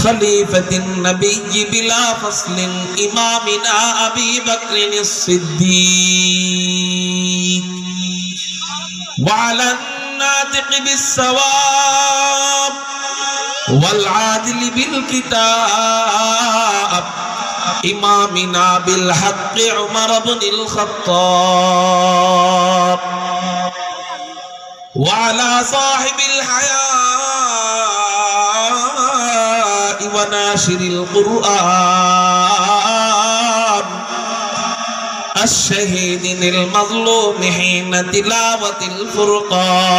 خليفة النبي بلا فصل إمامنا أبي بكر الصديق وعلى الناطق بالصواب والعادل بالكتاب إمامنا بالحق عمر بن الخطاب وعلى صاحب الحياة وناشر القرآن الشهيد المظلوم حين تلاوة الفرقان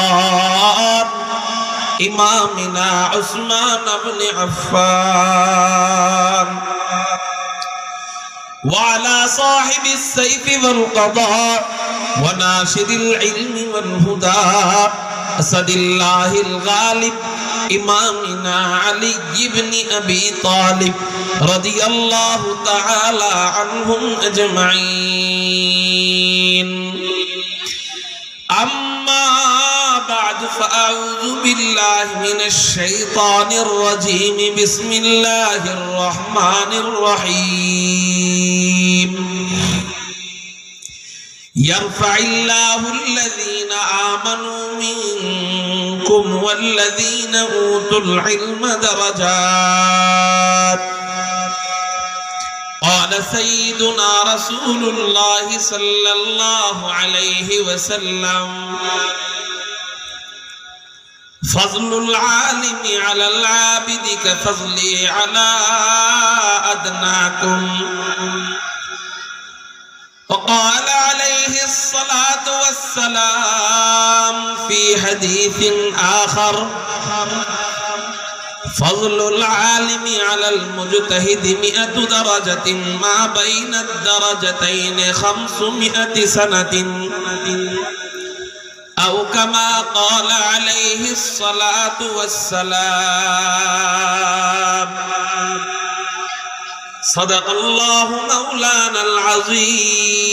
إمامنا عثمان بن عفان وعلى صاحب السيف والقضاء وناشر العلم والهدى أسد الله الغالب إمامنا علي بن أبي طالب رضي الله تعالى عنهم أجمعين. أما بعد فأعوذ بالله من الشيطان الرجيم. بسم الله الرحمن الرحيم. يرفع الله الذين آمنوا منكم والذين أوتوا العلم درجات. قال سيدنا رسول الله صلى الله عليه وسلم: فضل العالم على العابد كفضلي على أدناكم. وقال عليه الصلاة والسلام في حديث آخر: فضل العالم على المجتهد 100 درجة ما بين الدرجتين 500 سنة، أو كما قال عليه الصلاة والسلام. صدق الله مولانا العظيم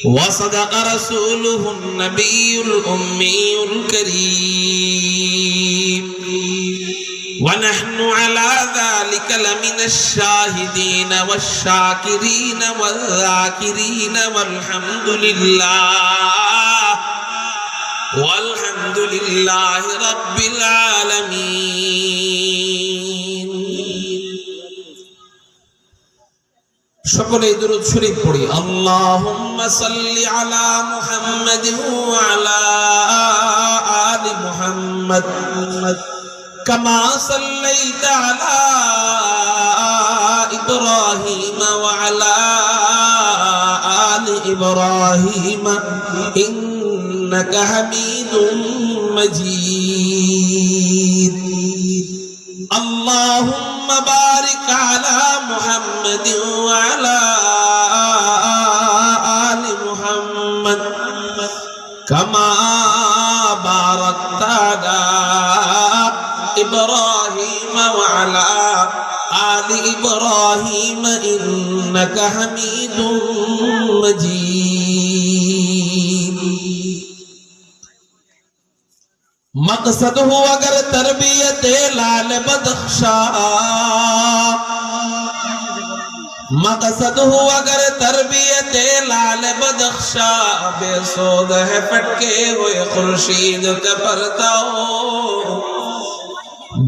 وصدق رسوله النبي الأمي الكريم، ونحن على ذلك لمن الشاهدين والشاكرين والذاكرين والحمد لله رب العالمين. সকলেই দুরূদ শরীফ পড়ি। আল্লাহুম্মা সাল্লি আলা মুহাম্মাদিন ওয়া আলা আলি মুহাম্মাদ কামা সাল্লাইতা আলা ইব্রাহিম ওয়া আলা আলি ইব্রাহিম ইন্নাকা হামিদুম মাজিদ। اللهم بارك على محمد وعلى آل محمد كما باركت على إبراهيم وعلى آل إبراهيم إنك حميد مجيد. मकसद हो अगर तरबियत लाल बदख्शा, मकसद हो अगर तरबियत लाल बदख्शा, बेसोद है फटके हुए खुर्शीद का परताओ,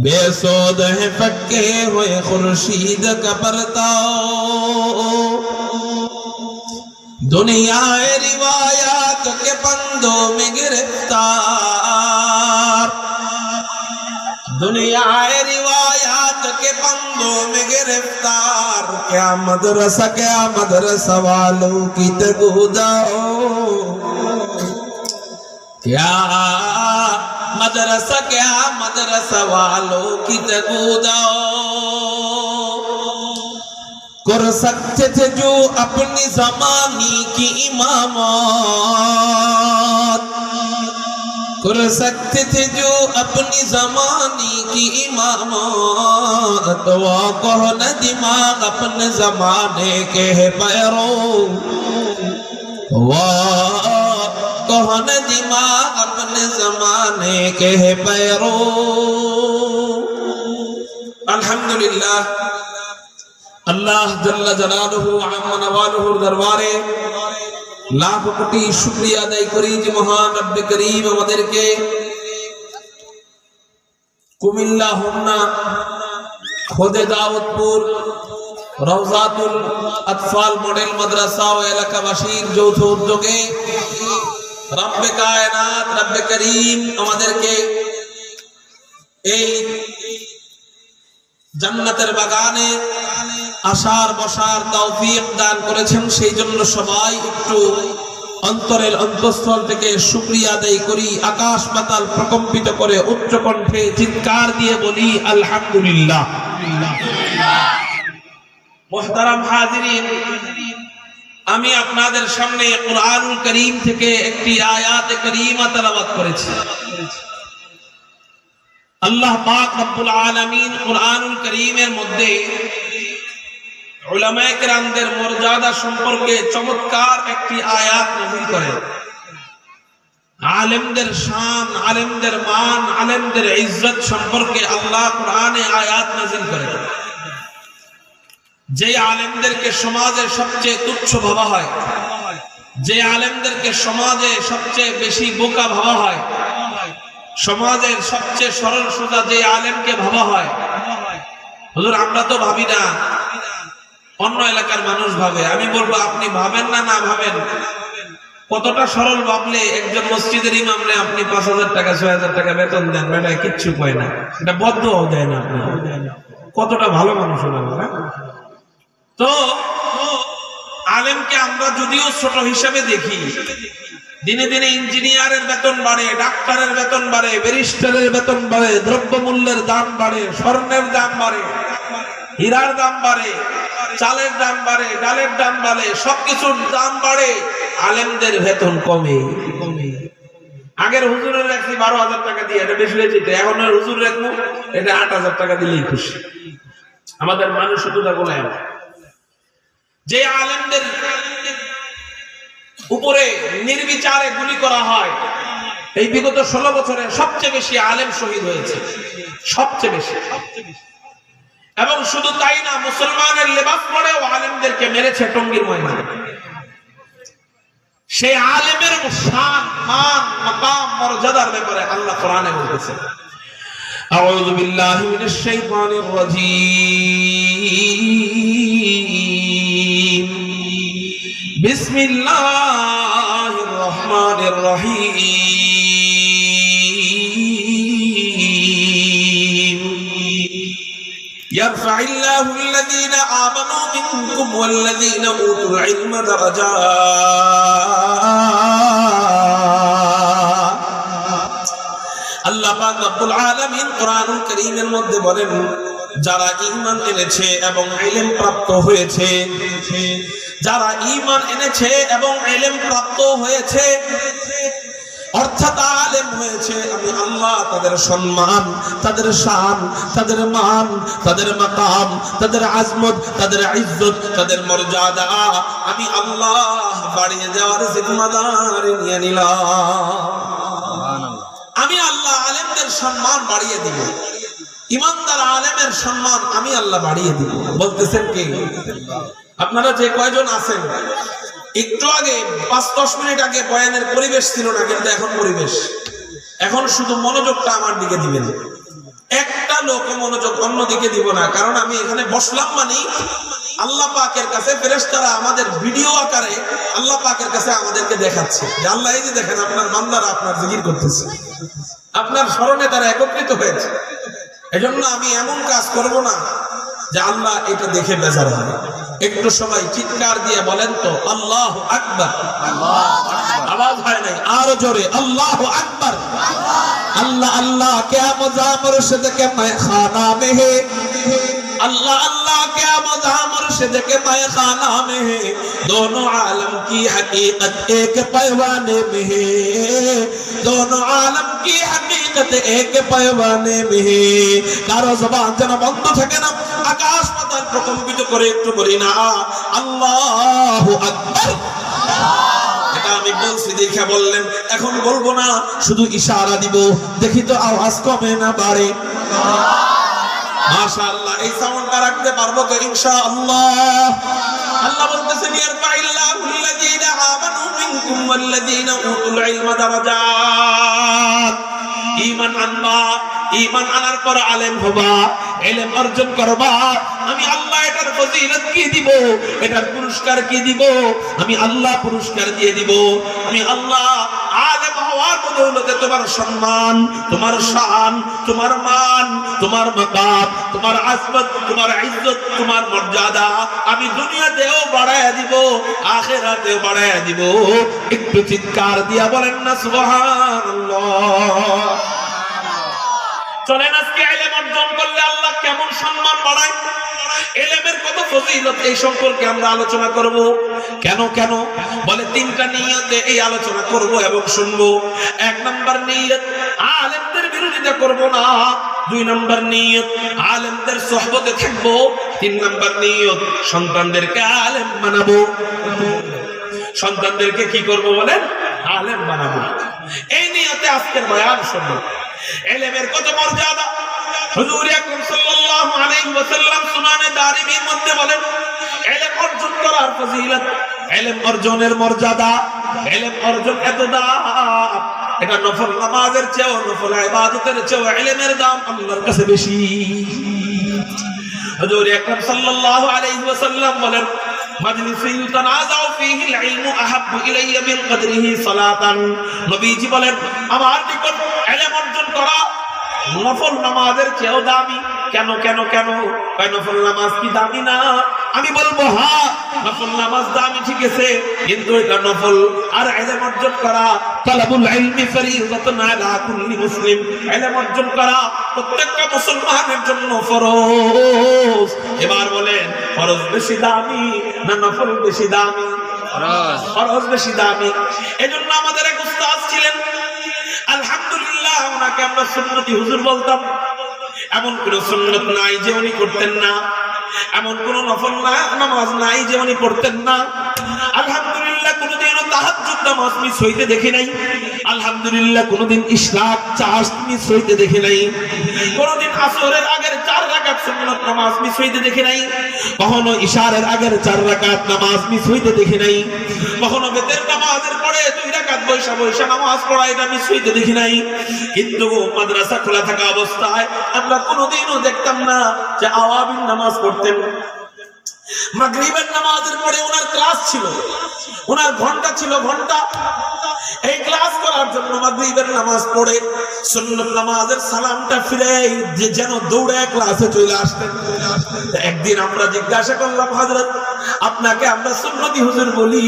बेसोद है फटके हुए खुर्शीद का परताओ। दुनिया रिवायात के पंदों में गिरफ्तार, दुनिया रिवायात के पंदों में गिरफ्तार। क्या मदरसा वालों की तगुदाओ, क्या मदरसा वालों की तगुदाओ। कर सकते थे जो अपनी ज़माने की इमामत, कर सकते थे जो अपनी ज़माने की इमामत। वो कौन दिमाग अपने ज़माने के पैरों, वो कौन दिमाग अपने जमाने के है पैरो। अल्हम्दुलिल्लाह, अल्लाह जल्ला जलालुहु अम्मा नवालुहुर दरबारे लाख कोटी शुक्रिया अदाय करी যে মহান রব্বে করিম আমাদেরকে কুমিল্লা হোমনা খোদে দাউদপুর রওজাতুল আতফাল মডেল মাদ্রাসা ও এলাকাবাসীর যৌথ উদ্যোগে রব্বে কায়নাত রব্বে করিম আমাদেরকে এই জান্নাতের বাগানে আসার বসার তৌফিক দান করেছেন। সেই জন্য সবাই একটু অন্তরের অন্তঃস্থল থেকে শুকরিয়া আদায় করি, আকাশ পাতাল প্রকম্পিত করে উচ্চ কণ্ঠে চিৎকার দিয়ে বলি আলহামদুলিল্লাহ। মুহতারাম হাজিরিন, আমি আপনাদের সামনে কুরআনুল কারীম থেকে একটি আয়াতে কারীমা তেলাওয়াত করেছি। আল্লাহ পাক রব্বুল আলামিন কুরআনুল কারীমের মধ্যে উলামায়ে কেরামদের মর্যাদা সম্পর্কে চমৎকার একটি আয়াত নাযিল করেন। আলেমদের শান, আলেমদের মান, আলেমদের ইজ্জত সম্পর্কে আল্লাহ কুরআনে আয়াত নাযিল করেন। যে আলেমদেরকে সমাজে সবচেয়ে তুচ্ছ ভাবা হয়, যে আলেমদেরকে সমাজে সবচেয়ে বেশি বোকা ভাবা হয়, সমাজের সবচেয়ে সরল সোজা যে আলেমকে ভাবা হয়, হুজুর আমরা তো ভাবি না, অন্য এলাকার মানুষ ভাবে। আমি বলবো আপনি ভাবেন না না ভাবেন, কতটা সরল ভাবলে একজন মসজিদের ইমামরে আপনি ৫,০০০ টাকা ৬,০০০ টাকা বেতন দেন, বেটা কিচ্ছু কয় না, এটা বদদুয়াও দেয় না। আপনি কতটা ভালো মানুষ হলেন না? তো আলেমকে আমরা যদিও ছোট হিসাবে দেখি, দিনে দিনে ইঞ্জিনিয়ারের বেতন বাড়ে, ডাক্তারের বেতন বাড়ে, ব্যারিস্টারের বেতন বাড়ে, দ্রব্যমূল্যের দাম বাড়ে, স্বর্ণের দাম বাড়ে, হীরার দাম বাড়ে, চালের দাম বাড়ে, ডালের দাম বাড়ে, সবকিছুর দাম বাড়ে, আলেমদের বেতন কমে। আগের হুজুরের রাখছি ১২,০০০ টাকা দিয়ে, এটা বেশি হয়ে যেত। এখন হুজুর রাখবো, এটা ৮,০০০ টাকা দিলেই খুশি। আমাদের মানুষ শুধু বলে যে আলেমদের উপরে নির্বিচারে গুলি করা হয়, এই বিগত ১৬ বছরে সবচেয়ে বেশি আলেম শহীদ হয়েছে, সবচেয়ে বেশি। এবং শুধু তাই না, মুসলমানের লেবাস পরেও আলেমদেরকে মেরেছে টঙ্গীর ময়দানে। সেই আলেমের শান, মান, মাকাম, মর্যাদার ব্যাপারে আল্লাহ কোরআনে বলতেছে, আউযু বিল্লাহি মিনাশ শাইতানির রাজীম, বিসমিল্লাহির রহমানির রহিম, ইয়ারফা'িল্লাহু আল্লাযীনা আমানু মিনকুম ওয়াল্লাযীনা উতুল ইলমা দারাজাত। আল্লাহ পাক রব্বুল আলামিন কোরআনুল কারীমের মধ্যে বলেন, যারা ঈমান এনেছে এবং ইলম প্রাপ্ত হয়েছে, যারা ঈমান এনেছে এবং ইলম প্রাপ্ত হয়েছে, অর্থাৎ আলেম হয়েছে, আমি আল্লাহ তাদের সম্মান, তাদের শান, তাদের মান, তাদের মাকাম, তাদের আজমত, তাদের ইজ্জত, তাদের মর্যাদা আমি আল্লাহ বাড়িয়ে দেওয়ার জিম্মাদারি নিয়ে নিলাম। আমি আল্লাহ আলেমদের সম্মান বাড়িয়ে দিব, ইমানদার আলেমের সম্মান আমি আল্লাহ বাড়িয়ে দিব। বলতেছেন কি? আপনারা যে কয়জন আছেন, একটু আগে ৫-১০ মিনিট আগে বয়ানের পরিবেশ ছিল না, কিন্তু এখন পরিবেশ। এখন শুধু মনোযোগটা আমার দিকে দিবেন, একটা লোক মনোযোগ অন্য দিকে দিব না। কারণ আমি এখানে বসলাম মানে আল্লাহ পাকের কাছে ফেরেশতারা আমাদের ভিডিও আকারে আল্লাহ পাকের কাছে আমাদেরকে দেখাচ্ছে যে আল্লাহ এই যে দেখেন আপনার বান্দারা আপনার জিকির করতেছে, আপনার স্মরণে তারা একত্রিত হয়েছে। এজন্য আমি এমন কাজ করব না যে আল্লাহ এটা দেখে বেজার হয়। একটু সবাই চিৎকার দিয়ে বলেন তো আল্লাহু আকবার। আওয়াজ হয় নাই, আরো জোরে আল্লাহু আকবার। अल्लाह अल्लाह क्या मजा मुर्शिद के मैखाना में है, अल्लाह अल्लाह क्या मजा मुर्शिद के मैखाना में है, दोनों आलम की हकीकत एक पैमाने में है, दोनों आलम की हकीकत एक पैमाने में है। कारो ज़बान जना बंद থাকে না, আকাশ পাতাল প্রকম্পিত করে একটু বলি না আল্লাহু আকবার। এটা আমি বলছি দেখে বললেন, এখন বলবো না, শুধু ইশারা দিব, দেখি তো আওয়াজ কমে না বাড়ে। মাশাআল্লাহ, এই সাউন্ডটা রাখতে পারবো তো ইনশাআল্লাহ। আল্লাহ বলতেছেন, ইয়ারফাইল্লাহুল লাযীনা আমানু মিনকুম ওয়াল্লাযীনা উতুল ইলমা দারাজাত। ঈমান আনবা, ঈমান আনার পর আলেম হবা, ইলম অর্জন করবা, আমি আল্লাহ এটার ফজিলত কি দিব, এটার পুরস্কার কি দিব, আমি আল্লাহ পুরস্কার দিয়ে দিব। আমি আল্লাহ আলেম হওয়ার বদৌলতে তোমার সম্মান, তোমার শান, তোমার মান, তোমার মাকাম, তোমার আজমত, তোমার ইজ্জত, তোমার মর্যাদা আমি দুনিয়াতেও বাড়ায়া দিব, আখিরাতেও বাড়ায়া দিব। একটু চিৎকার দিয়া বলেন না সুবহানাল্লাহ। চলেন আজকে ইলম অর্জন করলে আল্লাহ কেমন সম্মান বাড়ায়, ইলমের কত ফজিলত, এই সম্পর্কে আমরা আলোচনা করব। কেন কেন বলে, তিনটা নিয়তে এই আলোচনা করব এবং শুনবো। এক নাম্বার নিয়ত, আলেমদের বিরোধিতা করব না। দুই নাম্বার নিয়ত, আলেমদের সোহবতে থাকবো। তিন নাম্বার নিয়ত, সন্তানদেরকে আলেম বানাবো। সন্তানদেরকে কি করব বলেন? আলেম বানাবো। এই নিয়তে আজকের বয়ান শুনবো। ইলমের কত মর্যাদা, হুজুর আকরাম সাল্লাল্লাহু আলাইহি ওয়াসাল্লাম সুনানে দারিমির মধ্যে বলেন, ইলম অর্জন করার ফজিলত, ইলম অর্জনের মর্যাদা, ইলম অর্জন এত দাম, এটা নফল নামাজের চেয়েও, নফল ইবাদতের চেয়েও ইলমের দাম আল্লাহর কাছে বেশি। হুজুর আকরাম সাল্লাল্লাহু আলাইহি ওয়াসাল্লাম বলেন, মাজলিসে ইউতানাজাউ ফীহিল ইলমু আহাব্বু ইলাইয়া মিন কদরিহি সালাতান। নবীজি বলেন, আমার নিকট ইলম অর্জন করা নফল নামাজের চেয়েও দামি। কেন কেন কেন? নফল নামাজ কি দামি না? আমি বলবো হ্যাঁ, নফল নামাজ দামি, ঠিক আছে, কিন্তু এটা নফল। আর ইলম অর্জন করা, তালাবুল ইলমি ফরিযাতুন আলা কুল্লি মুসলিম, ইলম অর্জন করা প্রত্যেকটা মুসলমানের জন্য ফরজ। এবার বলেন, ফরজ বেশি দামি না নফল বেশি দামি? ফরজ বেশি দামি। এজন্য আমাদের এক উস্তাদ ছিলেন, আলহামদুলিল্লাহ, ওনাকে আমরা সুন্নতি হুজুর বলতাম। এমন কোন সুন্নত নাই যে উনি করতেন না, এমন কোন নফল নামাজ নাই যে উনি পড়তেন না। আলহামদুলিল্লাহ, কোনদিনও তাহাজ্জুদ নামাজ মিস হইতে দেখি নাই। আলহামদুলিল্লাহ, কোনদিন ইশরাক চাষ মিস হইতে দেখি নাই। কোনদিন আসরের আগের 4 রাকাত সুন্নাত নামাজ মিস হইতে দেখি নাই। কখনো ইশারের আগের 4 রাকাত নামাজ মিস হইতে দেখি নাই। কখনো বেতের নামাজের পরে 2 রাকাত বৈশা বৈশা নামাজ পড়া, এটা মিস হইতে দেখি নাই। কিন্তু মাদ্রাসা খোলা থাকা অবস্থায় আমরা কোনদিনও দেখতাম না যে আওয়াবিন নামাজ পড়তেন। মাগরিবের নামাজের পরে ওনার ক্লাস ছিল, ওনার ঘন্টা ছিল, ঘন্টা। এই ক্লাস করার জন্য মাগরিবের নামাজ পড়ে সুন্নত নামাজের সালামটা ফিরে যে যেন দৌড়ে ক্লাসে চলে আসতেন। একদিন আমরা জিজ্ঞাসা করলাম, হযরত, আপনাকে আমরা সুন্নতি হুজুর বলি,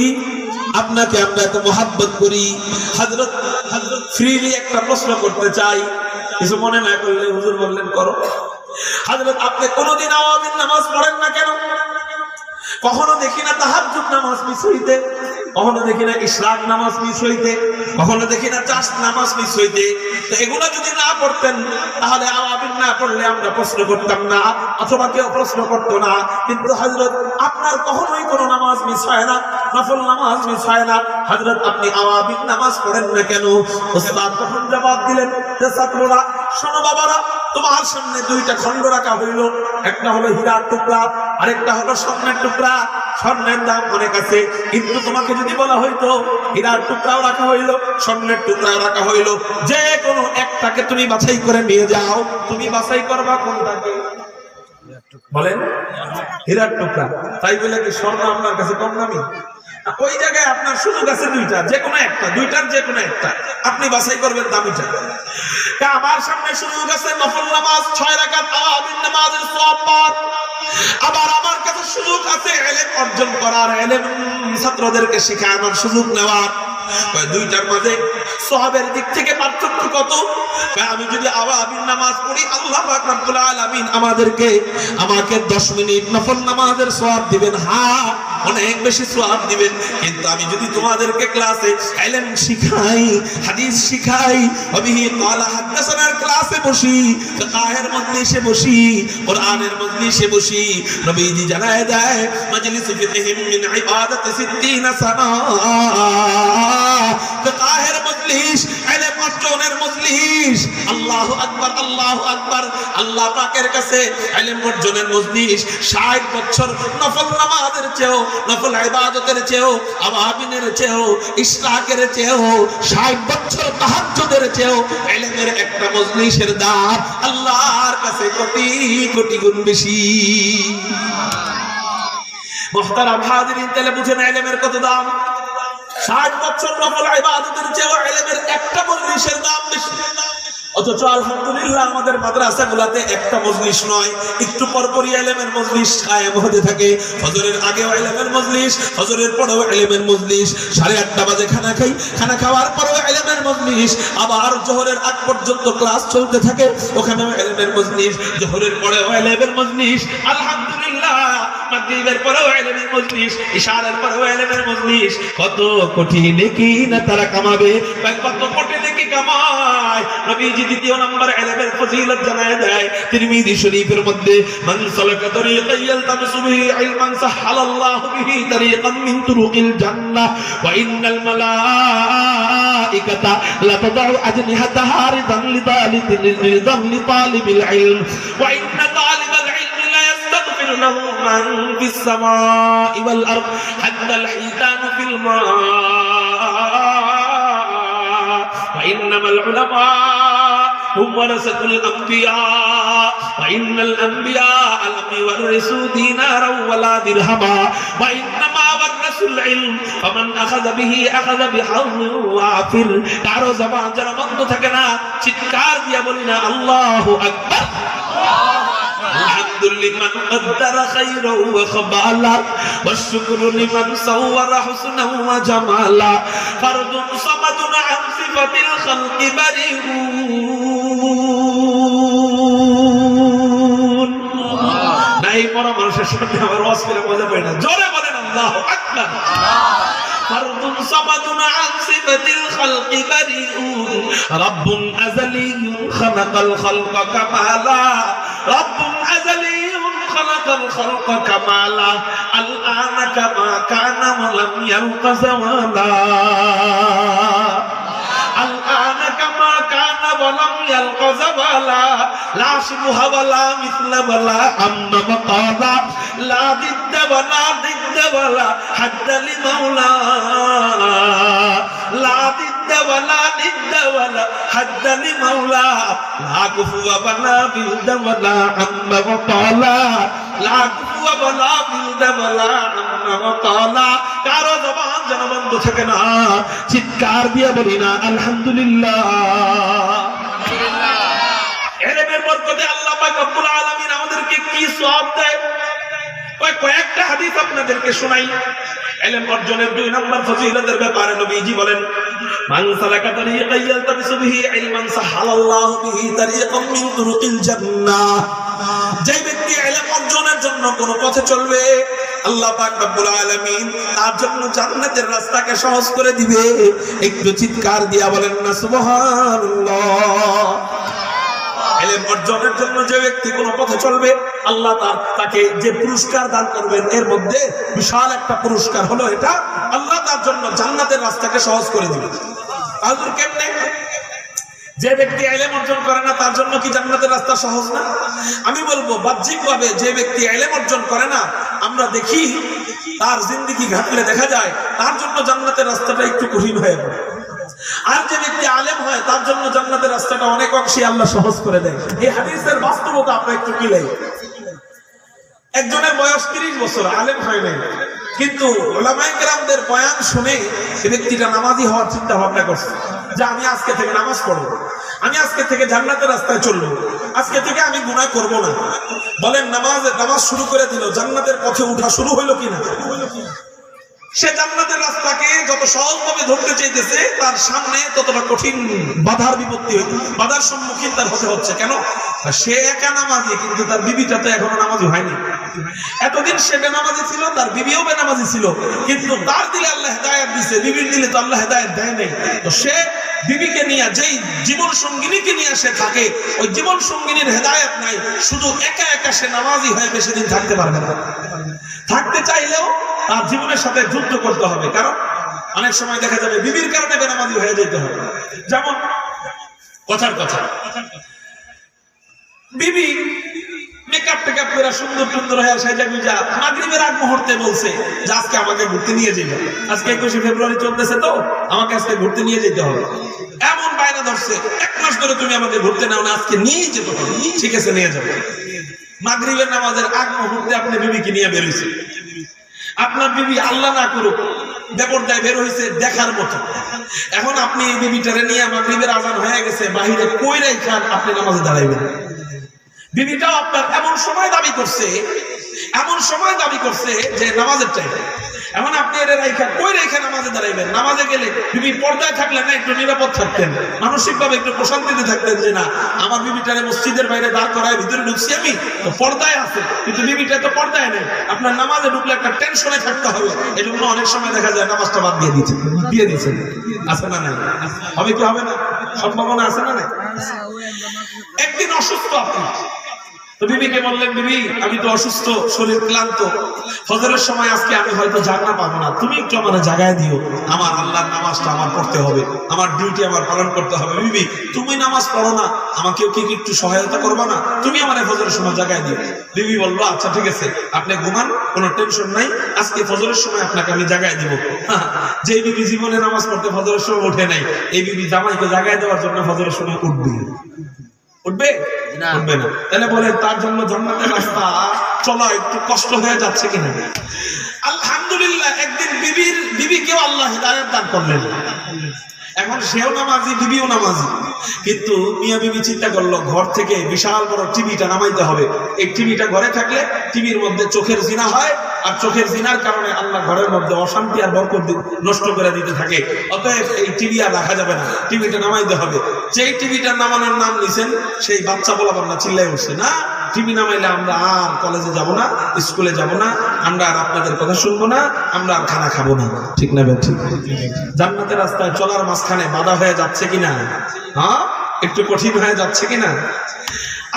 আপনাকে আমরা এত মোহাব্বত করি, হযরত ফ্রিলি একটা প্রশ্ন করতে চাই, কিছু মনে না করলে। হুজুর বললেন, করো। হযরত, আপনি কোনদিন আওয়াবিন নামাজ পড়েন না কেন? কখনো দেখি না তাহাজ্জুদ নামাজ মিস হইতে, কখনো দেখি না ইশরাক নামাজ মিস হইতে, কখনো দেখি না চাষ নামাজ মিস হইতে। তো এগুলো যদি না পড়তেন তাহলে আওয়াবিন না পড়লে আমরা প্রশ্ন করতাম না, অথবা কেউ প্রশ্ন করতো না। কিন্তু হযরত, আপনার কখনোই কোনো নামাজ মিস হয় না, নফল নামাজ মিস হয় না। হযরত, আপনি আওয়াবিন নামাজ পড়েন না কেন? উস্তাদ তখন জবাব দিলেন যে, ছাত্ররা শোনো বাবারা, তোমার সামনে 2টা খণ্ড রাখা হইল, একটা হলো হীরার টুকরা, আরেকটা হলো স্বর্ণের টুকরা। স্বর্ণের দাম অনেক আছে, কিন্তু তোমাকে যদি বলা হইতো হীরার টুকরাও রাখা হইল, স্বর্ণের টুকরাও রাখা হইল, যে কোনো একটাকে তুমি বাছাই করে নিয়ে যাও, তুমি বাছাই করবা কোনটাকে? বলেন, হীরার টুকরা। তাই বলে কি স্বর্ণ আপনার কাছে কম দামি? ওই জায়গায় আপনার সুযোগ আছে 2টা, যে কোনো একটা, 2টার যে কোনো একটা আপনি বাছাই করবেন দামিটা। আমার সামনে সুযোগ আছে নফল নামাজ 6 রাকাত আওয়াবিন নামাজের সওয়াব পাওয়ার। আবার আমার কাছে সুযোগ আছে ইলম অর্জন করার, ইলম ছাত্রদেরকে শেখানোর সুযোগ নেওয়ার। 2টার মাঝে সওয়াবের দিক থেকে পার্থক্য কত? আমি যদি আওয়াবিন নামাজ পড়ি, আল্লাহ পাক রব্বুল আলামিন আমাকে 10 মিনিট নফল নামাজের সওয়াব দিবেন। হ্যাঁ, অনেক বেশি সওয়াব দিবেন। কিন্তু আমি যদি তোমাদেরকে ক্লাসে ইলম শিখাই, হাদিস শিখাই, অবিহি ক্বালা হাদাসানার ক্লাসে বসি, ফিকহের মজলিসে বসি, কোরআনের মজলিসে বসি, নবীজি জানায় দেয় মজলিস ফিকহিম মিন ইবাদাতি 60 সানা। ফিকহের মজলিস, ইলম অর্জনের মজলিস, আল্লাহু আকবার, আল্লাহু আকবার। আল্লাহ পাকের কাছে ইলম অর্জনের মজলিস 60 বছর নফল নামাজের চেয়েও, নফল ইবাদতের চেয়েও, আওয়াবিনের চেয়েও, ইশরাকের চেয়েও, 60 বছর তাহাজ্জুদের চেয়েও ইলমের একটা মজলিসের দাম আল্লাহর কাছে কোটি কোটি গুণ বেশি। মুহতারাম হাজিরিন, তাহলে বুঝেন ইলমের কত দাম। 60 বছর নফল ইবাদতের চেয়েও ইলমের একটা মজলিসের দাম বেশি। অথচ আলহামদুলিল্লাহ আমাদের মাদ্রাসাগুলোতে একটা মজলিস নয়, একটু পরপরই ইলমের মজলিস কায়েম হতে থাকে। ফজরের আগেও ইলমের মজলিস, ফজরের পরেও ইলমের মজলিস, 8:30 বাজে খানা খাই, খানা খাওয়ার পরেও ইলমের মজলিস, আবার জোহরের আগ পর্যন্ত ক্লাস চলতে থাকে, ওখানেও ইলমের মজলিস, জোহরের পরেও ইলমের মজলিস, আলহামদুলিল্লাহ মাগরিবের পরেও ইলমের মজলিস, ইশারের পরেও ইলমের মজলিস। কত কোটি নেকি না তারা কামাবে, কত কোটি নেকি কামায়। নবীজি দ্বিতীয় নম্বর ইলমের ফজিলত জানায় দেয় তিরমিজি শরীফের মধ্যে, মান সালাকা তরিকান ইয়ালতামিসু বিহি ইলমান সাহালাল্লাহু বিহি তরিকান মিন তুরুকিল জান্নাহ ওয়া ইন্নাল মালাইকাতা লা তাদউ আজনিহাতাহা রিদান লিতালিবিল ইলম ওয়া ইন্না তালিবাল ইলমি লা ইয়াস্তাগফিরু লাহু মান ফিস সামাই ওয়াল আরদ হাত্তাল হিতানু ফিল মা ওয়া ইন্নামাল উলামা هم ورثة الأنبياء وإن الأنبياء لم يورثوا دينارا ولا درهما وإنما ورثوا العلم فمن أخذ به أخذ بحظ وافر। কারো জবান যেন বন্ধ থাকে না, চিৎকার দিয়ে বলি না আল্লাহু আকবার। الحمد لمن قدر خيرا وخبالا والشكر لمن صور حسنا وجمالا فرد صمد عن صفة الخلق بريئون। নাই পড়া মানুষের সামনে আমার ওয়াজ করে মজা পাই না, জোরে বলেন আল্লাহু আকবার। فرد صمد عن صفة الخلق بريئون رب أزلي خلق الخلق كمالا رب أزلي خلق الخلق كمالا الآن كما كان ولم يلق زوالا الآن كما كان ولم يلق زوالا لا شبه ولا مثل ولا عم مقالا لا ضد ولا ضد ولا حد لمولا لا ضد ولا ضد ولا حد لمولا لا كفو ولا بلد ولا عم وطالا لا كفو ولا بلد ولا عم وطالا। কারো জবান যেন বন্ধ থাকে না, চিৎকার দিয়ে বলি না আলহামদুলিল্লাহ। ইলমের বরকতে আল্লাহ পাক রব্বুল আলামিন আমাদেরকে কি সওয়াব দেয়, কয়েকটা হাদিস আপনাদেরকে শোনাই। ইলম অর্জনের 2 নম্বর ফজিলতের ব্যাপারে নবীজি বলেন, মান সালাকা তরিকান ইয়ালতামিসু বিহি ইলমান সাহালাল্লাহু বিহি তরিকাম মিন তুরুকিল জান্নাহ। যে ব্যক্তি ইলম অর্জনের জন্য কোন পথে চলবে, আল্লাহ পাক রব্বুল আলামিন তার জন্য জান্নাতের রাস্তাকে সহজ করে দিবে। একটু চিৎকার দিয়া বলেন না সুবহানাল্লাহ। ইলম অর্জনের জন্য যে ব্যক্তি কোন পথে চলবে, আল্লাহ তাকে যে পুরস্কার দান করবেন, এর মধ্যে বিশাল একটা পুরস্কার হলো এটা, আল্লাহ তার জন্য জান্নাতের রাস্তাকে সহজ করে দিবেন। আল্লাহ কেমনে? যে ব্যক্তি ইলম অর্জন করে না তার জন্য কি জান্নাতের রাস্তা সহজ না? আমি বলবো বাহ্যিকভাবে যে ব্যক্তি ইলম অর্জন করে না, আমরা দেখি তার জিন্দেগি ঘাটলে দেখা যায় তার জন্য জান্নাতের রাস্তাটা একটু কঠিন হয়ে পড়ে। আর যে ব্যক্তি আলেম হয় তার জন্য জান্নাতের রাস্তাটা অনেক অংশে আল্লাহ সহজ করে দেয়। এই হাদিসের বাস্তবতা আমরা একটু মিলাই। একজনের বয়স 30 বছর, আলেম হয় নাই, কিন্তু উলামায়ে কেরামদের বয়ান শুনে এই ব্যক্তিটা নামাজি হওয়ার চিন্তা ভাবনা করছে যে আমি আজকে থেকে নামাজ পড়বো, আমি আজকে থেকে জান্নাতের রাস্তায় চলবো, আজকে থেকে আমি গুনাহ করব না। বলেন নামাজ শুরু করে দিল, জান্নাতের পথে উঠা শুরু হইলো কিনা? সে জান্নাতের রাস্তাকে যত সহজভাবে ধরতে চাইতেছে, তার সামনে ততটা কঠিন বাধার বিপত্তি, বাধার সম্মুখীন তার হতে হচ্ছে। কেন? সে একা নামাজি, কিন্তু তার বিবিটা তো এখনো নামাজি হয়নি। এতদিন সে বেনামাজি ছিল, তার বিবিও বেনামাজি ছিল, কিন্তু তার দিলে আল্লাহ হেদায়েত দিছে, বিবির দিলে তো আল্লাহ হেদায়েত দেয় নাই। তো সে বিবিকে নিয়ে, যেই জীবন সঙ্গিনীকে নিয়ে সে থাকে, ওই জীবন সঙ্গিনীর হেদায়েত নাই, শুধু একা একা সে নামাজি হয়ে বেশি দিন থাকতে পারবে না। থাকতে চাইলেও তার জীবনের সাথে যুদ্ধ করতে হবে, কারণ অনেক সময় দেখা যাবে বিবির কারণে বেনামাজি হয়ে যেতে হবে। যেমন কথার কথা, বিবি মেকআপ টেকআপ করে সুন্দর সুন্দর হয়ে সাজা গুজা মাগরিবের আগ মুহূর্তে বলছে যে আজকে আমাকে ঘুরতে নিয়ে যাবে, আজকে 21শে ফেব্রুয়ারি চলতেছে, তো আমাকে আজকে ঘুরতে নিয়ে যেতে হবে। এমন বায়না ধরছে, 1 মাস ধরে তুমি আমাকে ঘুরতে নাও না, আজকে নিয়েই যেতে হবে। ঠিক আছে, নিয়ে যাবো। মাগরিবের নামাজের আগ মুহূর্তে আপনি বিবিকে নিয়ে বেরোইছে। আপনার বিবি আল্লাহ না করুক বেপরদায় বের হয়েছে দেখার মতো। এখন আপনি এই বিবিটারে নিয়ে মাগরিবের আজান হয়ে গেছে, বাহিরে কই রাইখান আপনি নামাজে দাঁড়াইবেন। বিবিটাও আপনার এমন সময় দাবি করছে যে নামাজের টাইমে। এখন আপনি এর রাইখা কই রাইখা নামাজে দাঁড়াইবেন। নামাজে গেলে বিবি পর্দায় থাকলে না একটু নিরাপদ থাকতেন, মানসিকভাবে একটু প্রশান্তিতে থাকতেন, যে না আমার বিবিটারে মসজিদের বাইরে দাঁড় করায় ভিতরে ঢুকছি আমি, তো পর্দায় আছে, কিন্তু বিবিটা তো পর্দায় নেই। আপনার নামাজে ঢুকলে একটা টেনশনে থাকতে হবে। এই জন্য অনেক সময় দেখা যায় নামাজটা বাদ দিয়ে দিচ্ছেন। আছে না নাই? হবে কি হবে না? সম্ভাবনা আছে না নাই? একদিন অসুস্থ আপনি, তো বিবিকে বললেন, বিবি আমি তো অসুস্থ, শরীর ক্লান্ত, ফজরের সময় আজকে আমি হয়তো জাগনা পাবো না, তুমি একটু আমার জাগায় দিও, আমার আল্লাহর নামাজটা আমার পড়তে হবে, আমার ডিউটি আমার পালন করতে হবে। বিবি তুমি নামাজ পড়ো না, আমাকেও কি একটু সহায়তা করবা না, তুমি আমার ফজরের সময় জাগায় দিও। বিবি বললো আচ্ছা ঠিক আছে, আপনি ঘুমান, কোনো টেনশন নাই, আজকে ফজরের সময় আপনাকে আমি জাগায় দিব। যে বিবি জীবনে নামাজ পড়তে ফজরের সময় উঠে নাই, এই বিবি জামাইকে জাগায় দেওয়ার জন্য ফজরের সময় উঠবে উঠবে না? তাহলে বলে তার জন্য জান্নাতের রাস্তা চলা একটু কষ্ট হয়ে যাচ্ছে কিনা? আলহামদুলিল্লাহ, একদিন বিবিকেও আল্লাহ হিদায়াত দান করলেন। এখন সেও নামাজি, বিবিও নামাজি, কিন্তু মিয়া বিবি চিন্তা করলো ঘর থেকে বিশাল বড় টিভিটা নামাইতে হবে। এই টিভিটা ঘরে থাকলে টিভির মধ্যে চোখের জিনা হয়, আর চোখের জিনার কারণে আল্লাহ ঘরের মধ্যে অশান্তি আর বরকত নষ্ট করে দিতে থাকে। অতএব এই টিভি আর রাখা যাবে না, টিভিটা নামাইতে হবে। যেই টিভিটা নামানোর নাম নিছেন, সেই বাচ্চা বলা বান্না চিল্লাই উঠছে, না টিভি নামাইলে আমরা আর কলেজে যাব না, স্কুলে যাব না, আমরা আর আপনাদের কথা শুনবো না, আমরা আর খানা খাবো না। ঠিক না ভাই? ঠিক। জান্নাতের রাস্তায় চলার মাঝখানে বাধা হয়ে যাচ্ছে কিনা? হ্যাঁ, একটু কঠিন হয়ে যাচ্ছে কিনা?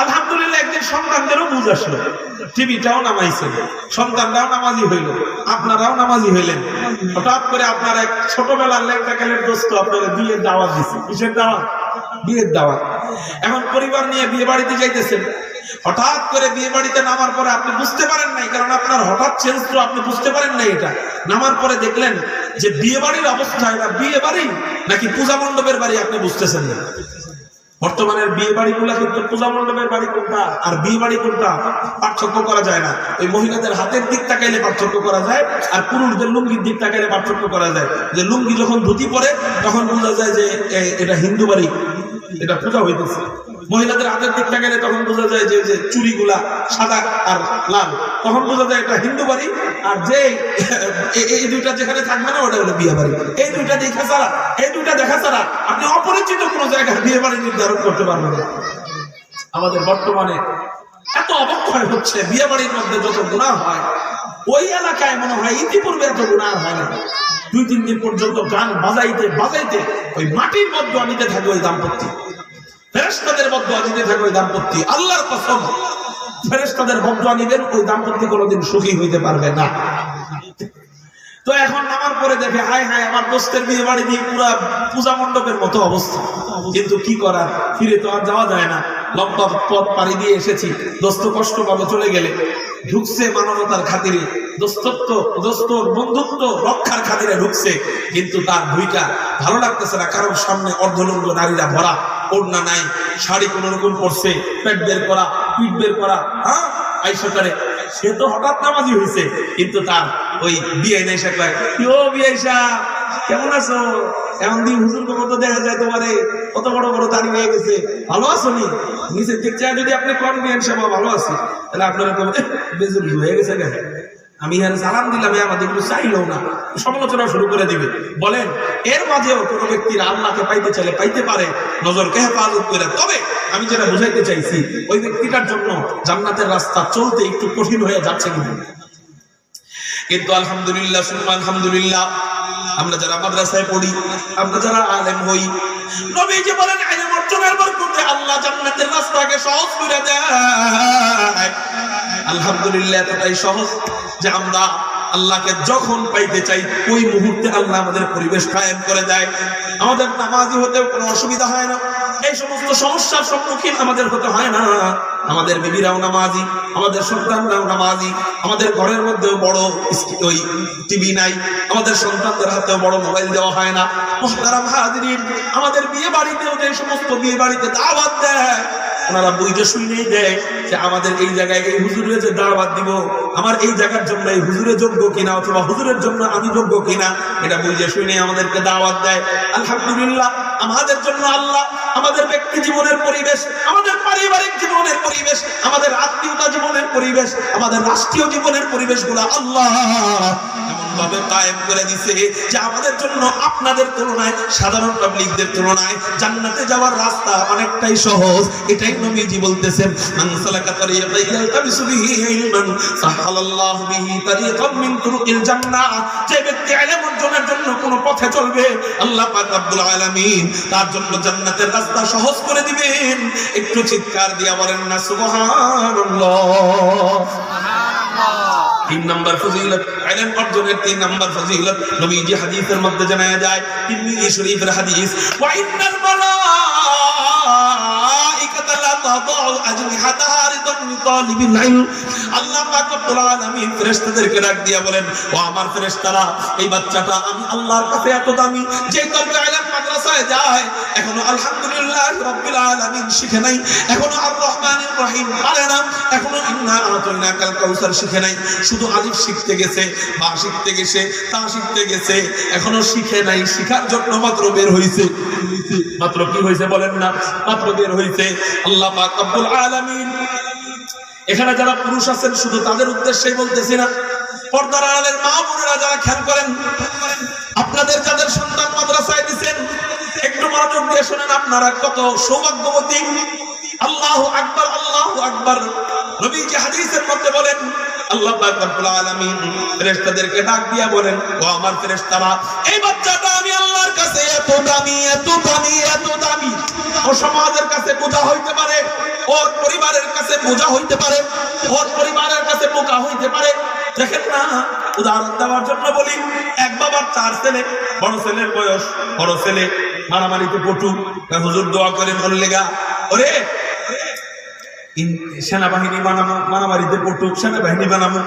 আলহামদুলিল্লাহ, একদিন সন্তানদেরও বুঝ আসলো, টিভিটাও নামাইছেন, সন্তানরাও নামাজি হইল, আপনারাও নামাজি হইলেন। হঠাৎ করে আপনার এক ছোটবেলার লেখাকালের দোস্ত আপনারা বিয়ের দাওয়াত দিচ্ছে। কিসের দাওয়াত? বিয়ের দাওয়াত। এখন পরিবার নিয়ে বিয়ে বাড়িতে যাইতেছেন, হঠাৎ করে বিয়ে বাড়িতে নামার পরে আপনি বুঝতে পারেন নাই, কারণ আপনার হঠাৎ চেঞ্জ তো আপনি বুঝতে পারেন নাই। এটা নামার পরে দেখলেন যে বিয়ে বাড়ির অবস্থা, এটা বিয়ে বাড়ি নাকি পূজা মণ্ডপের বাড়ি আপনি বুঝতেছেন না। বর্তমানের বিয়ে বাড়িগুলা কিন্তু পূজা মণ্ডপের বাড়ি কোনটা আর বিয়ে বাড়ি কোনটা পার্থক্য করা যায় না। ওই মহিলাদের হাতের দিক তাকাইলে পার্থক্য করা যায়, আর পুরুষদের লুঙ্গির দিক তাকাইলে পার্থক্য করা যায়। যে লুঙ্গি যখন ধুতি পরে তখন বোঝা যায় যে এটা হিন্দু বাড়ি, এটা পূজা হইতেছে। মহিলাদের হাতের দিক তাকাইলে তখন বোঝা যায় যে চুড়িগুলা সাদা আর লাল, তখন বোঝা যায় এটা হিন্দু বাড়ি। আর যে এই দুইটা যেখানে থাকবে না, ওটা হলো বিয়ে বাড়ি। এই দুইটা দেখা ছাড়া আপনি অপরিচিত কোনো জায়গায় বিয়ে বাড়ি নির্ধারণ করতে পারবেন না। আমাদের বর্তমানে এত অবক্ষয় হচ্ছে, বিয়ে বাড়ির মধ্যে যত গুনাহ হয়, ওই এলাকায় মনে হয় ইতিপূর্বে এত গুনাহ হয় না। 2-3 দিন পর্যন্ত গান বাজাইতে ওই মাটির বদদুয়া নিতে থাকে ওই দাম্পত্য, ফেরেশতাদের বদদুয়া নিতে থাকে ওই দাম্পত্য। আল্লাহর কসম, ফেরেশতাদের বদদুয়া নিবেন, ওই দাম্পত্য কোনোদিন সুখী হইতে পারবে না। তো এখন নামার পরে দেখে হায় হায়, আমার দোস্তের বিয়ে বাড়ি দিয়ে পুরা পূজা মণ্ডপের মতো অবস্থা। কিন্তু কি করার, ফিরে তো আর যাওয়া যায় না। লম্বা পথ পাড়ি দিয়ে এসেছি, দোস্ত কষ্ট পাবে চলে গেলে। ঢুকছে মানবতার খাতিরে, দোস্তর বন্ধুত্ব রক্ষার খাতিরে ঢুকছে, কিন্তু তার ভূমিকা ভালো লাগতেছে না, কারণ সামনে অর্ধলঙ্গ নারীরা ভরা, ওড়না নাই, শাড়ি কোন রকম পরছে, পেট বের করা, পিঠ বের করা, হ্যাঁ আইসা করে। সে তো হঠাৎ নামাজি হয়েছে, কিন্তু তার ওই বিয়ে নেই, সে কয় ও বিয়ে কেমন আছো? এমন দিন হুজুর কত দেখা যায় তোমারে, কত বড় বড় দাড়ি হয়ে গেছে, ভালো আছো নি? নিচের দিক চাই যদি আপনি কন বিয়ে সবাই ভালো আছি, তাহলে আপনারা বেজুর হয়ে গেছে কেন? আমি সালাম দিলাম, আমাদের এগুলো চাইলেও না, সমালোচনা শুরু করে দিবে। বলেন, এর মাঝেও কোনো ব্যক্তির আল্লাহকে পাইতে চাইলে পাইতে পারে, নজরকে হেফাজত করে। তবে আমি যেটা বুঝাইতে চাইছি ওই ব্যক্তিটার জন্য জান্নাতের রাস্তা চলতে একটু কঠিন হয়ে যাচ্ছে কিনা। কিন্তু আলহামদুলিল্লাহ, আলহামদুলিল্লাহ, আমরা যারা মাদ্রাসায় পড়ি, আমরা যারা আলেম হই, নবীজি বলেন ইলম অর্জনের বরকতে আল্লাহ জান্নাতের রাস্তাকে সহজ করে দেয়। আলহামদুলিল্লাহ, এতটাই সহজ যে আমরা আল্লাহকে যখন পাইতে চাই ওই মুহূর্তে আল্লাহ আমাদের পরিবেশ কায়েম করে দেয়। আমাদের নামাজি হতে কোনো অসুবিধা হয় না, এই সমস্ত সমস্যার সম্মুখীন আমাদের হতে হয় না। আমাদের বিবিরাও নামাজি, আমাদের সন্তানরাও নামাজি, আমাদের ঘরের মধ্যেও বড় ওই টিভি নাই, আমাদের সন্তানদের হাতেও বড় মোবাইল দেওয়া হয় না। মুহতারাম হাজিরিন, আমাদের বিয়ে বাড়িতেও যে সমস্ত বিয়ে বাড়িতে দাওয়াত দেয়, ওনারা বুঝে শুনেই দেয় যে আমাদের এই জায়গায় এই হুজুরের যে দাওয়াত দিব, আমার এই জায়গার জন্য এই হুজুরের যোগ্য কিনা অথবা হুজুরের জন্য আমি যোগ্য কিনা, এটা বুঝে শুনে আমাদেরকে দাওয়াত দেয়। আলহামদুলিল্লাহ, আমাদের জন্য আল্লাহ আমাদের ব্যক্তি জীবনের পরিবেশ, আমাদের পারিবারিক জীবনের পরিবেশ, আমাদের আত্মীয়তা জীবনের পরিবেশ, আমাদের রাষ্ট্রীয় জীবনের পরিবেশগুলো আল্লাহ এমনভাবে কায়েম করে দিয়েছে যে আমাদের জন্য আপনাদের তুলনায়, সাধারণ পাবলিকদের তুলনায় জান্নাতে যাওয়ার রাস্তা অনেকটাই সহজ। এটাই নবীজি বলতেছেন, মান সালাকা তারিকান ইয়ালতামিসু বিহি ইলমান সাহালাল্লাহু বিহি তারিকাম মিন তুরুকিল জান্নাহ। যে ব্যক্তি ইলম অর্জনের জন্য কোন পথে চলবে, আল্লাহ পাক রব্বুল আলামিন তার জন্য জান্নাতের রাস্তা সহজ করে দিবেন। একটু চিৎকার দিয়া বলেন না সুবহানাল্লাহ। তিন নম্বর ফজিলত, ইলম অর্জনের 3 নম্বর ফজিলত নবীজি হাদিসের মধ্যে জানায়া যায়, তিরমিজি শরীফের হাদিস, ওয়া ইন্নাল মালাইকাতা লা তাদাউ আজনিহাতাহা রিদান লিতালিবিল ইলম। আল্লাহ পাক রব্বুল আলামিন ফেরেশতাদেরকে ডাক দিয়া বলেন, ও আমার ফেরেশতারা, এই বাচ্চাটা আমি আল্লাহর কাছে এত দামি, যে তলবে ইলম মাদ্রাসায় যায়, এখনো আলহামদুলিল্লাহ রাব্বিল আলামিন শিখে নাই, এখনো আর রহমানির রহিম পারে না, এখনো ইন্না আতাইনাকাল কাউসার শিখে নাই। শুধু আলিফ শিখতে গেছে, বা শিখতে গেছে, তা শিখতে গেছে, এখনো শিখে নাই। শিখার জন্য মাত্র বের হইছে। মাত্র কি হইছে বলেন না? মাত্র বের হইছে। আল্লাহ পাক রব্বুল আলামিন এখানে যারা পুরুষ আছেন শুধু তাদের উদ্দেশ্যেই বলতেছি না, পর্দার আড়ালের মা বোনেরা যারা খেয়াল করেন, আপনাদের যাদের সন্তান মাদ্রাসায় দিবেন, একটু মনোযোগ দিয়ে শুনেন, আপনারা কত সৌভাগ্যবতী। আল্লাহু আকবার, আল্লাহু আকবার। নবীজি হাদিসের মধ্যে বলেন, আল্লাহ পাক রব্বুল আলামিন ফেরেশতাদেরকে ডাক দিয়া বলেন, ও আমার ফেরেশতারা, এই বাচ্চাটা আমি আল্লাহর কাছে এত দামি, এত দামি, এত দামি, ও সমাজের কাছে বোঝা হইতে পারে, ওর পরিবারের কাছে বোঝা হইতে পারে, ওর পরিবারের কাছে বোকা হইতে পারে। দেখেন না, উদাহরণ দেওয়ার জন্য বলি, এক বাবার 4 ছেলে, বড় ছেলের বয়স, বড় ছেলে মারামারিতে পটু, হুজুর দোয়া করেন বললে গা, ওরে সেনাবাহিনী বানাবো, মারামারিতে পটু, সেনাবাহিনী বানাবো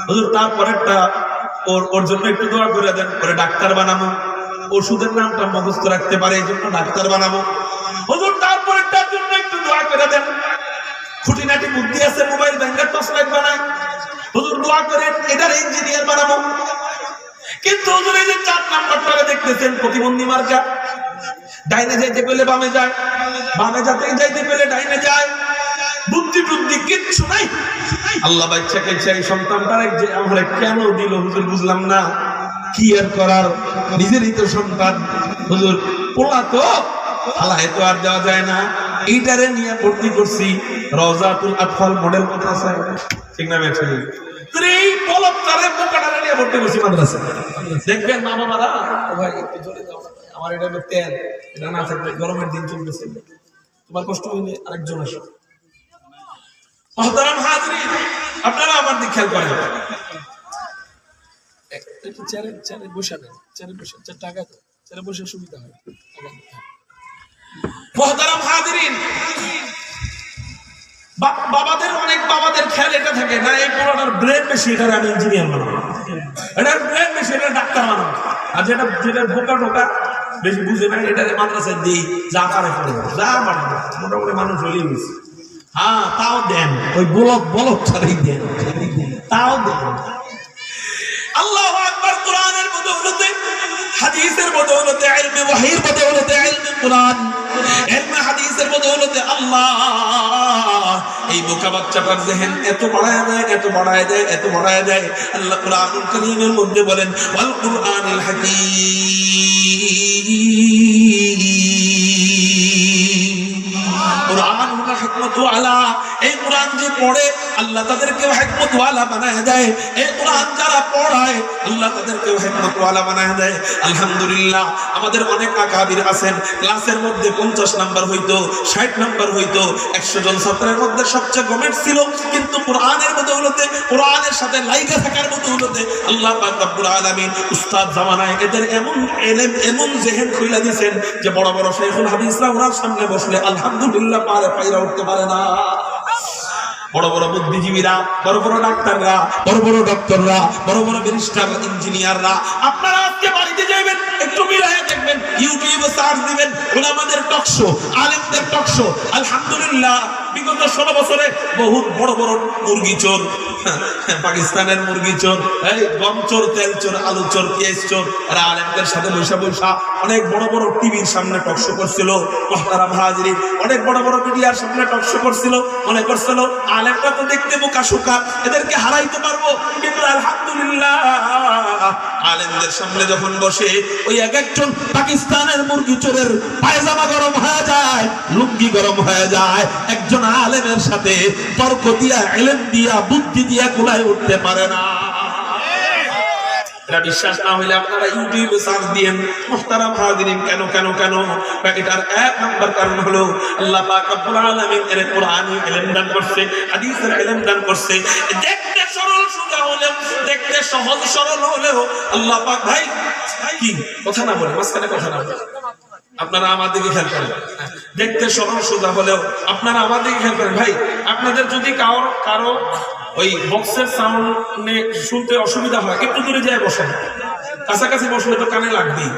হুজুর, তারপরেরটা ওর জন্য একটু দোয়া করে দেন, ওরে ডাক্তার বানাবো, ওষুধের নামটা মুখস্থ রাখতে পারে এই জন্য ডাক্তার বানাবো হুজুর, তারপরেরটার জন্য একটু দোয়া করে দেন, খুঁটিনাটি বুদ্ধি আছে, মোবাইল ব্যাংকের টর্চলাইট বানায়, হুজুর দোয়া করেন এটার ইঞ্জিনিয়ার বানাবো। কিন্তু হুজুর এই যে 4 নাম্বারটা দেখতেছেন, প্রতিবন্ধী মার্কা, ডাইনে যাইতে পেলে বামে যায়, বামে যাইতে পেলে ডাইনে যায়, বুদ্ধি টুদ্ধি কিচ্ছু নাই। আল্লাহ বাচ্চাকে চাই, সন্তানটারে যে আমরা কেন দিল হুজুর বুঝলাম না, কি আর করার, নিজেরই তো সন্তান হুজুর, পোলা তো আল্লাহ তো আর দেওয়া যায় না, এইটারে নিয়ে ভর্তি করছি রওজাতুল আতফাল মডেল মাদ্রাসা, ঠিক না ব্যাপার? এই পলকটারে বোকাটারে নিয়ে ভর্তি করছি মাদ্রাসা। দেখবেন মা বাবারা, ভাই একটু জোরে দাও, আমার এটা হলো তেল, এটা না থাকলে গরমের দিন চলতেছে, তোমার কষ্ট হইলে আরেকজন আসো। মুহতারাম হাজিরিন, আপনারা আমার দিকে খেয়াল করেন, একটু চেয়ারে বসে নেন, চেয়ারে বসে, টাকা তো চেয়ারে বসে সুবিধা হয়। মুহতারাম হাজিরিন, বাবাদের, অনেক বাবাদের খেয়াল এটা থাকে না, এই পুরোটার ব্রেন বেশি, এটার আমি ইঞ্জিনিয়ার বানাবো, এটার ব্রেন বেশি, এটা ডাক্তার বানাবো, আর যেটা বোকা টোকা বেশি বুঝে না, এটার মাদ্রাসায় দিই, যা পারে করে, যা পারে মোটামুটি মানুষ হলেই গেছে। হ্যাঁ, তাও দেন, ওই বলক ছাড়াই দেন, তাও দেন। আল্লাহু আকবার। কোরআনের বদৌলতে, হাদিসের বদৌলতে, ইলমে ওয়াহির বদৌলতে, ইলমে কোরআন, ইলমে হাদিসের বদৌলতে আল্লাহ এই বোকা বাচ্চাটার জেহেন এত বাড়ায় দেয়, এত বাড়ায় দেয়, এত বাড়ায় দেয়। আল্লাহ কোরআনুল কারীমের মধ্যে বলেন, ওয়াল কুরআনিল হাকীম, কোরআন হিকমত ওয়ালা। এই কোরআন যে পড়ে আল্লাহ তাদেরকে হিকমত ওয়ালা বানায় দেয়। এই কোরআন যারা পড়ায় আল্লাহ তাদেরকে হিকমত ওয়ালা বানায় দেয়। আলহামদুলিল্লাহ আমাদের অনেক আকাবির আছেন, ক্লাসের মধ্যে 50 নাম্বার হইতো, 60 নাম্বার হইতো, 100 জন ছাত্রের মধ্যে সবচেয়ে গমেট ছিল, কিন্তু কোরআনের বদৌলতে, কোরআনের সাথে লাইগা থাকার বদৌলতে আল্লাহ পাক রব্বুল আলামিন উস্তাদ জামানায় এদের এমন ইলম, এমন জেহেন খুলে দিয়েছেন যে বড় বড় শাইখুল হাদিসরা ওনার সামনে বসলে আলহামদুলিল্লাহ পায়রা উঠতে পারে না। বড় বড় বুদ্ধিজীবীরা, বড় বড় ডাক্তাররা, বড় বড় ডক্টররা, বড় বড় ব্যারিস্টার, ইঞ্জিনিয়াররা, আপনারা আজকে বাড়িতে যাবেন, একটু মিলায়ে দেখবেন, ইউটিউবে সার্চ দিবেন উলামাদের টক শো, আলেমদের টক শো। আলহামদুলিল্লাহ বিগত 16 বছরে বহুত বড় বড় মুরগি চোর, পাকিস্তানের মুরগি চোর, এই গম চোর, তেল চোর, আলু চোর, পেঁয়াজ চোর, এরা আলেমদের সাথে বৈশা বৈশা অনেক বড় বড় টিভির সামনে টক শো করছিল। মুহতারাম হাজিরিন, অনেক বড় বড় মিডিয়ার সামনে টক শো করছিল। মনে করছিল আলেমরা তো দেখতে বোকা শোকা, এদেরকে হারাইতে পারবো। কিন্তু আলহামদুলিল্লাহ আলেমদের সামনে যখন বসে ওই এক একজন পাকিস্তানের মুরগি চোরের পায়জামা গরম হয়ে যায়, লুঙ্গি গরম হয়ে যায়। একজন আলেমের সাথে তর্ক দিয়া, ইলম দিয়া, বুদ্ধি দিয়া কুলায় উঠতে পারে না। এটা বিশ্বাস না হইলে আপনারা ইউটিউবে সার্চ দিয়েন মুহতারাম হাজিরিন। কেন কেন কেন? এটার এক নাম্বার কারণ হলো আল্লাহ পাক রব্বুল আলামিন এর কোরআনে ইলম দান করছে, হাদিসের ইলম দান করছে। দেখতে সরল সোজা হলেও, দেখতে সহজ সরল হলেও আল্লাহ পাক, ভাই কি কথা না বলে, মাঝখানে কথা না বলে, আপনারা আমার দিকে খেয়াল করেন। দেখতে সরল সোজা হলেও আপনারা আমার দিকে খেয়াল করেন। ভাই আপনাদের যদি কারো ওই বক্সের সাউন্ড শুনতে অসুবিধা হয়, একটু দূরে যায় বসেন, কাছাকাছি বসলে তো কানে লাগবেই।